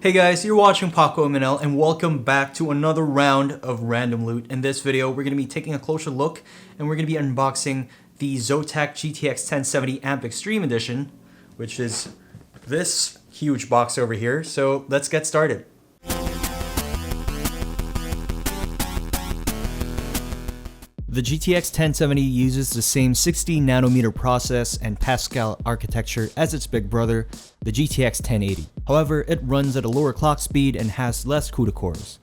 Hey guys, you're watching Paco Manel and welcome back to another round of random loot. In this video, we're going to be taking a closer look and we're going to be unboxing the Zotac GTX 1070 Amp Extreme Edition, which is this huge box over here. So let's get started. The GTX 1070 uses the same 16nm process and Pascal architecture as its big brother, the GTX 1080. However, it runs at a lower clock speed and has less CUDA cores.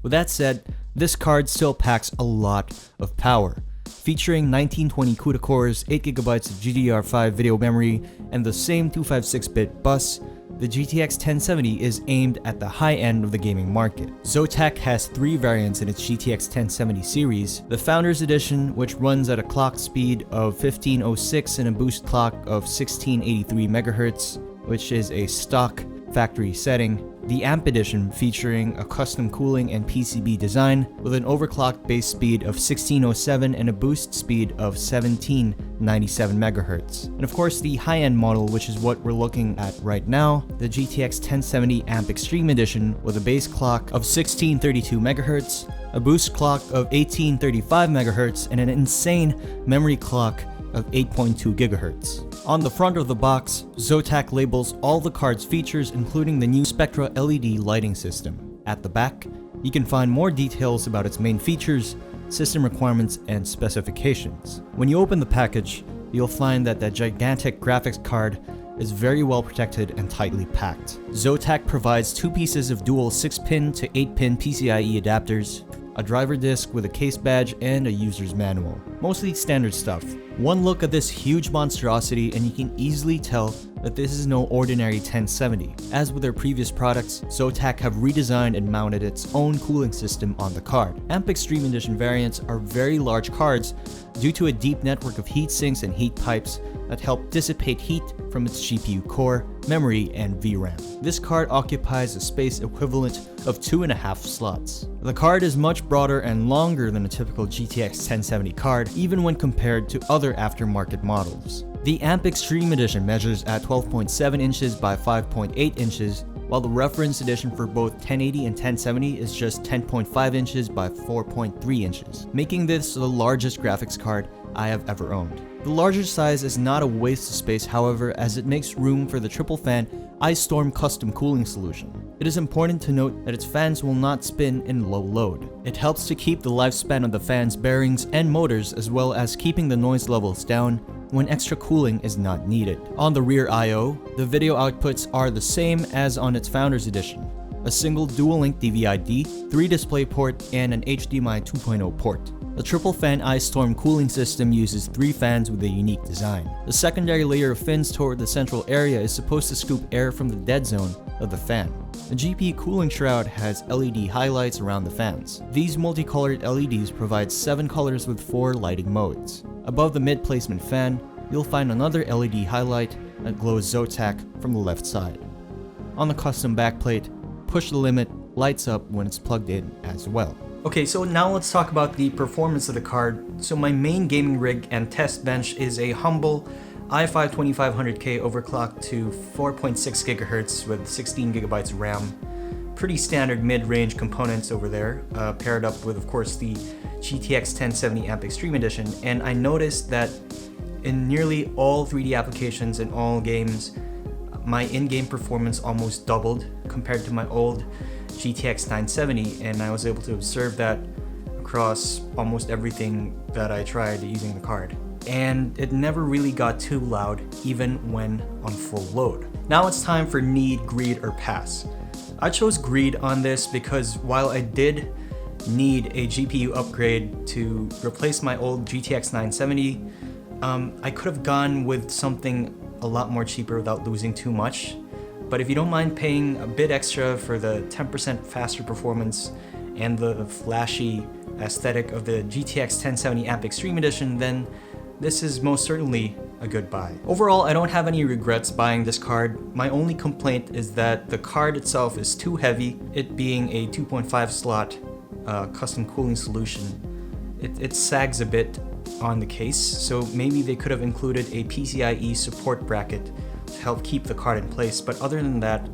With that said, this card still packs a lot of power. Featuring 1920 CUDA cores, 8GB of GDDR5 video memory, and the same 256-bit bus, the GTX 1070 is aimed at the high end of the gaming market. Zotac has 3 variants in its GTX 1070 series. The Founders Edition, which runs at a clock speed of 1506 and a boost clock of 1683 MHz, which is a stock factory setting. The Amp Edition, featuring a custom cooling and PCB design with an overclocked base speed of 1607 and a boost speed of 1797 MHz. And of course, the high-end model, which is what we're looking at right now, the GTX 1070 Amp Extreme Edition, with a base clock of 1632 MHz, a boost clock of 1835 MHz, and an insane memory clock of 8.2 GHz. On the front of the box, Zotac labels all the card's features, including the new Spectra LED lighting system. At the back, you can find more details about its main features, system requirements, and specifications. When you open the package, you'll find that gigantic graphics card is very well protected and tightly packed. Zotac provides 2 pieces of dual 6-pin to 8-pin PCIe adapters, a driver disc with a case badge, and a user's manual. Mostly standard stuff. One look at this huge monstrosity and you can easily tell that this is no ordinary 1070. As with their previous products, Zotac have redesigned and mounted its own cooling system on the card. Amp Extreme Edition variants are very large cards due to a deep network of heat sinks and heat pipes that help dissipate heat from its GPU core, memory, and VRAM. This card occupies a space equivalent of 2.5 slots. The card is much broader and longer than a typical GTX 1070 card, even when compared to other aftermarket models. The Amp Extreme Edition measures at 12.7 inches by 5.8 inches, while the reference edition for both 1080 and 1070 is just 10.5 inches by 4.3 inches, making this the largest graphics card I have ever owned. The larger size is not a waste of space, however, as it makes room for the triple fan Ice Storm custom cooling solution. It is important to note that its fans will not spin in low load. It helps to keep the lifespan of the fan's bearings and motors, as well as keeping the noise levels down when extra cooling is not needed. On the rear I/O, the video outputs are the same as on its Founders Edition. A single dual-link DVI-D, 3 DisplayPort, and an HDMI 2.0 port. The triple fan Ice Storm cooling system uses 3 fans with a unique design. The secondary layer of fins toward the central area is supposed to scoop air from the dead zone of the fan. The GPU cooling shroud has LED highlights around the fans. These multicolored LEDs provide 7 colors with 4 lighting modes. Above the mid-placement fan, you'll find another LED highlight that glows Zotac from the left side. On the custom backplate, Push the Limit lights up when it's plugged in as well. Okay, so now let's talk about the performance of the card. So my main gaming rig and test bench is a humble i5 2500K overclocked to 4.6 GHz with 16GB RAM. Pretty standard mid-range components over there, paired up with, of course, the GTX 1070 Amp Extreme Edition. And I noticed that in nearly all 3D applications and all games, my in-game performance almost doubled compared to my old GTX 970, and I was able to observe that across almost everything that I tried using the card. And it never really got too loud, even when on full load. Now it's time for need, greed, or pass. I chose greed on this because while I did need a GPU upgrade to replace my old GTX 970, I could have gone with something a lot more cheaper without losing too much. But if you don't mind paying a bit extra for the 10% faster performance and the flashy aesthetic of the GTX 1070 Amp Extreme Edition, then this is most certainly a good buy. Overall, I don't have any regrets buying this card. My only complaint is that the card itself is too heavy, it being a 2.5 slot custom cooling solution. It sags a bit on the case, so maybe they could have included a PCIe support bracket to help keep the card in place, but other than that,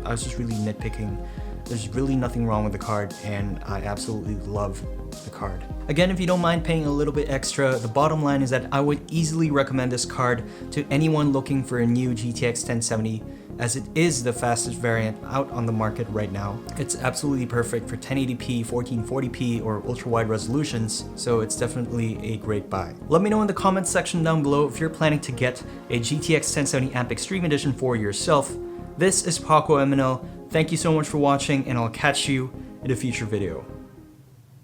I was just really nitpicking. There's really nothing wrong with the card, and I absolutely love the card. Again, if you don't mind paying a little bit extra, the bottom line is that I would easily recommend this card to anyone looking for a new GTX 1070, as it is the fastest variant out on the market right now. It's absolutely perfect for 1080p, 1440p, or ultra-wide resolutions, so it's definitely a great buy. Let me know in the comments section down below if you're planning to get a GTX 1070 Amp Extreme Edition for yourself. This is Paco MNL. Thank you so much for watching, and I'll catch you in a future video.